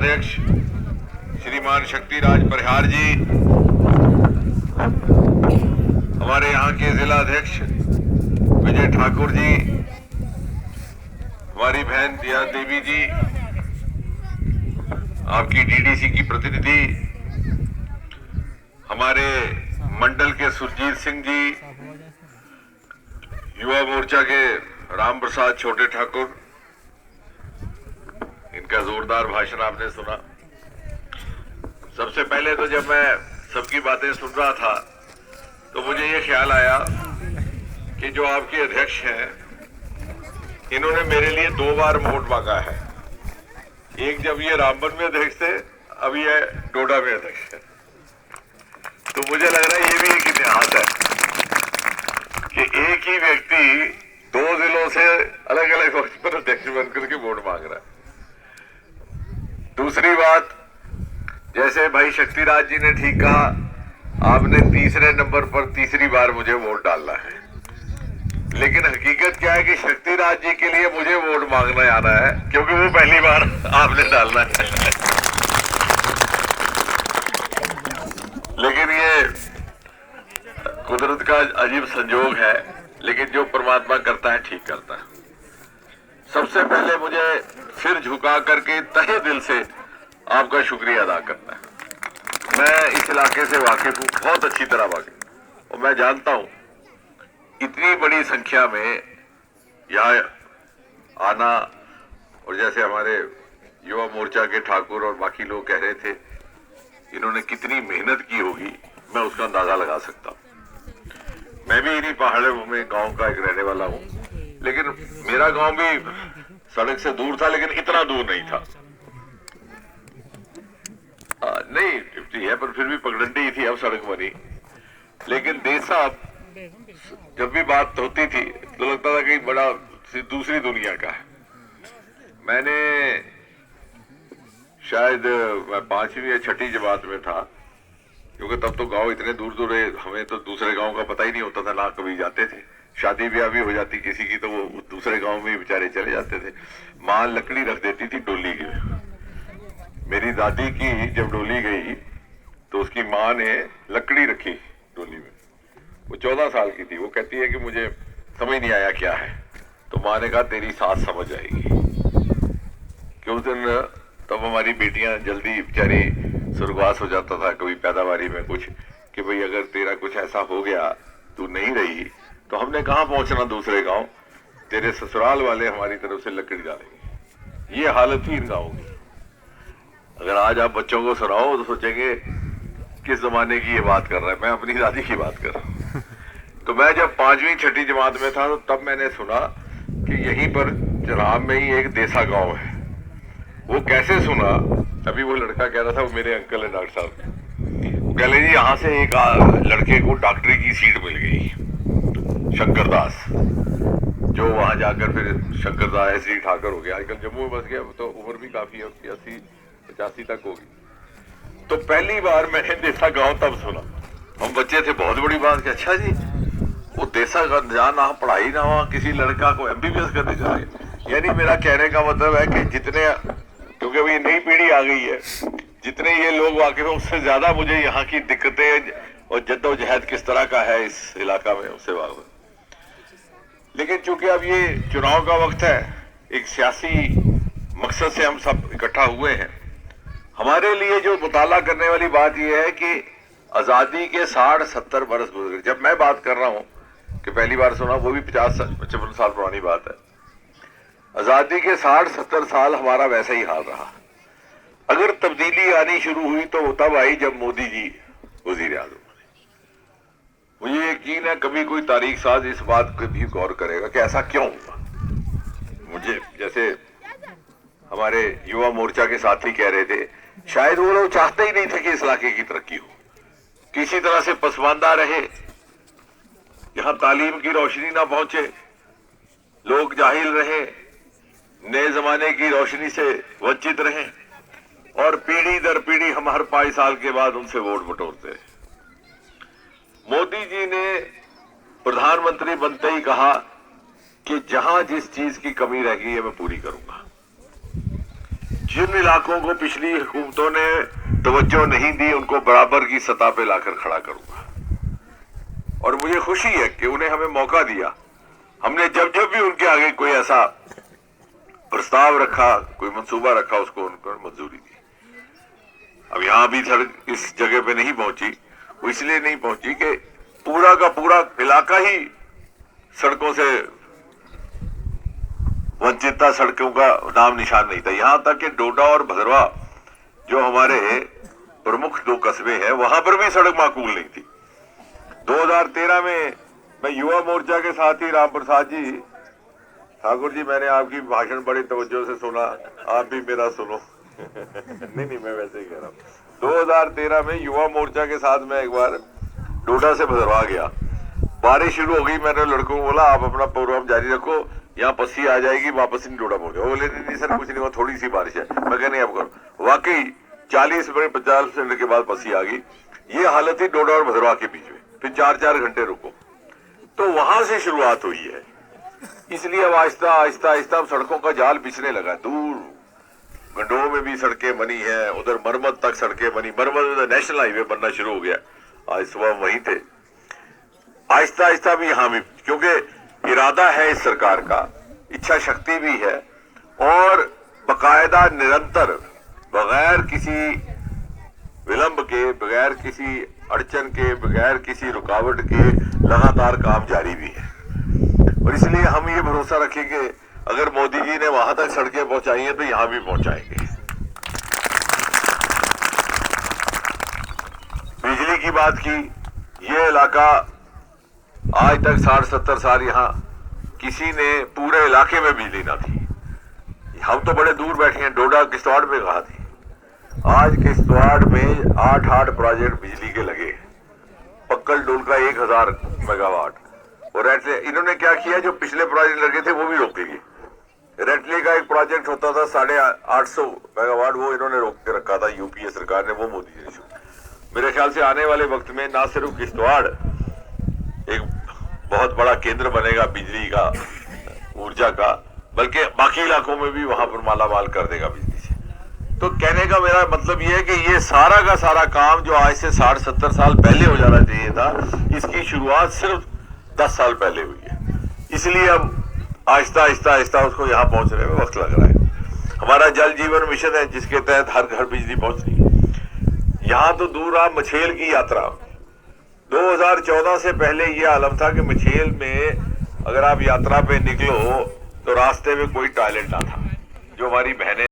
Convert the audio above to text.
जिलाध्यक्ष श्रीमान शक्तिराज परिहार जी, हमारे यहाँ के जिलाध्यक्ष विजय ठाकुर जी, हमारी बहन दिया देवी जी, आपकी डीडीसी की प्रतिनिधि, हमारे मंडल के सुरजीत सिंह जी, युवा मोर्चा के राम प्रसाद छोटे ठाकुर, इनका जोरदार भाषण आपने सुना। सबसे पहले तो जब मैं सबकी बातें सुन रहा था तो मुझे ये ख्याल आया कि जो आपके अध्यक्ष हैं इन्होंने मेरे लिए 2 बार वोट मांगा है। एक जब ये रामबन में अध्यक्ष थे, अब ये डोडा में अध्यक्ष है। तो मुझे लग रहा है ये भी एक इतिहास है कि एक ही व्यक्ति 2 जिलों से अलग अलग वक्त पर अध्यक्ष बनकर के वोट मांग रहा है। दूसरी बात, जैसे भाई शक्तिराज जी ने ठीक कहा, आपने तीसरे नंबर पर तीसरी बार मुझे वोट डालना है, लेकिन हकीकत क्या है कि शक्तिराज जी के लिए मुझे वोट मांगना आना है, क्योंकि वो पहली बार आपने डालना है। लेकिन ये कुदरत का अजीब संजोग है, लेकिन जो परमात्मा करता है ठीक करता है। सबसे पहले मुझे सिर झुका करके तहे दिल से आपका शुक्रिया अदा करना है। मैं इस इलाके से वाकिफ हूँ, बहुत अच्छी तरह वाकिफ, और मैं जानता हूँ इतनी बड़ी संख्या में यहाँ आना, और जैसे हमारे युवा मोर्चा के ठाकुर और बाकी लोग कह रहे थे इन्होंने कितनी मेहनत की होगी, मैं उसका अंदाजा लगा सकता हूँ। मैं भी इन्हीं पहाड़ों में गांव का एक रहने वाला हूँ, लेकिन मेरा गांव भी सड़क से दूर था, लेकिन इतना दूर नहीं था। नहीं 50 है, पर फिर भी पगडंडी ही थी, अब सड़क बनी। लेकिन देश साहब जब भी बात होती थी तो लगता था कि बड़ा दूसरी दुनिया का है। मैंने शायद मैं 5वीं या 6ठी जमात में था, क्योंकि तब तो गांव इतने दूर दूर है, हमें तो दूसरे गांव का पता ही नहीं होता था, ना कभी जाते थे। शादी ब्याह भी हो जाती किसी की तो वो दूसरे गांव में बेचारे चले जाते थे। माँ लकड़ी रख देती थी डोली के। मेरी दादी की जब डोली गई तो उसकी माँ ने लकड़ी रखी डोली में। वो 14 साल की थी। वो कहती है कि मुझे समझ नहीं आया क्या है, तो माँ ने कहा तेरी सास समझ आएगी। कि उस दिन तब हमारी बेटियां जल्दी बेचारी स्वर्गवास हो जाता था कभी पैदावारी में कुछ, कि भाई अगर तेरा कुछ ऐसा हो गया, तू नहीं रही, तो हमने कहाँ पहुंचना दूसरे गांव, तेरे ससुराल वाले हमारी तरफ से लकड़ी डालेंगे। ये हालत थी इन गाँव की। अगर आज आप बच्चों को सुनाओ तो सोचेंगे किस जमाने की ये बात कर रहा है। मैं अपनी दादी की बात कर रहा हूँ। तो मैं जब 5वीं 6ठी जमात में था तो तब मैंने सुना कि यहीं पर चनाब में ही एक देसा गांव है। वो कैसे सुना, अभी वो लड़का कह रहा था, वो मेरे अंकल है डॉक्टर साहब, वो कह रहे जी यहाँ से एक लड़के को डॉक्टरी की सीट मिल गई, शंकरदास, जो वहां जाकर फिर शंकरदास एस डी ठाकर हो गया, आजकल जम्मू में बस गया। तो उम्र भी काफी है उसकी, 80-85 तक होगी। तो पहली बार मैंने देसा गांव तब सुना, हम बच्चे थे, बहुत बड़ी बात कि अच्छा जी वो देसा जहाँ ना पढ़ाई ना वहाँ किसी लड़का को MBBS करने जाए। यानी मेरा कहने का मतलब है कि जितने, क्योंकि अभी नई पीढ़ी आ गई है, जितने ये लोग वाकिफ हैं उससे ज्यादा मुझे यहाँ की दिक्कतें और जद्दोजहद किस तरह का है इस इलाका में, उससे वाकिफ। लेकिन चूंकि अब ये चुनाव का वक्त है, एक सियासी मकसद से हम सब इकट्ठा हुए हैं। हमारे लिए जो मुताला करने वाली बात यह है कि आजादी के 60-70 बरस गुजरे। जब मैं बात कर रहा हूं कि पहली बार सुना, वो भी 50-55 साल पुरानी बात है। आजादी के 60-70 साल हमारा वैसा ही हाल रहा। अगर तब्दीली आनी शुरू हुई तो वो तब आई जब मोदी जी वजीर आजम। मुझे यकीन है कभी कोई तारीख साज इस बात को भी गौर करेगा कि ऐसा क्यों हुआ। मुझे जैसे हमारे युवा मोर्चा के साथी कह रहे थे, शायद वो लोग चाहते ही नहीं थे कि इस इलाके की तरक्की हो, किसी तरह से पसमानदा रहे, यहां तालीम की रोशनी ना पहुंचे, लोग जाहिल रहे, नए जमाने की रोशनी से वंचित रहे, और पीढ़ी दर पीढ़ी हम हर 5 साल के बाद उनसे वोट बटोरते हैं। मोदी जी ने प्रधानमंत्री बनते ही कहा कि जहां जिस चीज की कमी रह गई है मैं पूरी करूंगा। जिन इलाकों को पिछली हुकूमतों ने तवज्जो नहीं दी उनको बराबर की सतह पे लाकर खड़ा करूंगा। और मुझे खुशी है कि उन्हें हमें मौका दिया। हमने जब जब भी उनके आगे कोई ऐसा प्रस्ताव रखा, कोई मंसूबा रखा, उसको उनको मंजूरी दी। अब यहां भी सड़क इस जगह पे नहीं पहुंची, वो इसलिए नहीं पहुंची कि पूरा का पूरा इलाका ही सड़कों से वंचित था, सड़कों का नाम निशान नहीं था। यहां तक कि डोडा और भदरवा जो हमारे प्रमुख दो कस्बे हैं, वहां पर भी सड़क माकूल नहीं थी। 2013 में मैं युवा मोर्चा के साथ ही राम प्रसाद जी, ठाकुर जी, मैंने आपकी भाषण बड़ी तवज्जो से सुना, आप भी मेरा सुनो। नहीं, मैं वैसे ही कह रहा हूँ। 2013 में युवा मोर्चा के साथ मैं एक बार डोडा से भदरवा गया। बारिश शुरू हो गई, मैंने लड़कों को बोला आप अपना प्रोग्राम जारी रखो, यहाँ पस्सी आ जाएगी, वापस नहीं डोडा पहुंचे। वो बोले नहीं सर कुछ नहीं हुआ, थोड़ी सी बारिश है। मैं कह नहीं आप करो। वाकई 40 मिनट 50 मिनट के बाद पस्सी आ गई। ये हालत थी डोडा और भदरवा के बीच में। फिर 4-4 घंटे रुको, तो वहां से शुरुआत हुई है। इसलिए अब आहिस्ता आहिस्ता आहिस्ता सड़कों का जाल बिछने लगा। दूर गंडोह में भी सड़कें बनी है, उधर मरमत तक सड़कें बनी। मरमत नेशनल हाईवे बनना शुरू हो गया, आज सुबह वहीं थे। आहिस्ता आहिस्ता भी यहाँ भी, क्योंकि इरादा है इस सरकार का, इच्छा शक्ति भी है, और बकायदा निरंतर बगैर किसी विलंब के, बगैर किसी अड़चन के, बगैर किसी रुकावट के लगातार काम जारी भी है। और इसलिए हम ये भरोसा रखें कि अगर मोदी जी ने वहां तक सड़कें पहुंचाई हैं तो यहां भी पहुंचाएंगे। बिजली की बात की, ये इलाका आज तक 60-70 साल यहां किसी ने पूरे इलाके में बिजली ना थी। हम तो बड़े दूर बैठे हैं, डोडा किश्तवाड़ में कहा थी। आज किश्तवाड़ में 8 प्रोजेक्ट बिजली के लगे। पक्कल डोल का 1000 मेगावाट। और इन्होंने क्या किया, जो पिछले प्रोजेक्ट लगे थे वो भी रोक लिए। रेटली का एक प्रोजेक्ट होता था 850 मेगावाट, वो इन्होंने रोक के रखा था यूपीए सरकार ने, वो मोदी जी ने शुरू। मेरे ख्याल से आने वाले वक्त में ना सिर्फ किश्तवाड़ एक बहुत बड़ा केंद्र बनेगा बिजली का, ऊर्जा का, बल्कि बाकी इलाकों में भी वहां पर मालामाल कर देगा बिजली से। तो कहने का मेरा मतलब ये है कि ये सारा का सारा काम जो आज से 60-70 साल पहले हो जाना चाहिए था, इसकी शुरुआत सिर्फ 10 साल पहले हुई है। इसलिए अब आहिस्ता आहिस्ता आहिस्ता उसको यहाँ पहुंचने में वक्त लग रहा है। हमारा जल जीवन मिशन है जिसके तहत हर घर बिजली पहुंच रही है। यहाँ तो दूर रहा मछेल की यात्रा। 2014 से पहले ये आलम था कि मछेल में अगर आप यात्रा पे निकलो तो रास्ते में कोई टॉयलेट ना था। जो हमारी बहनें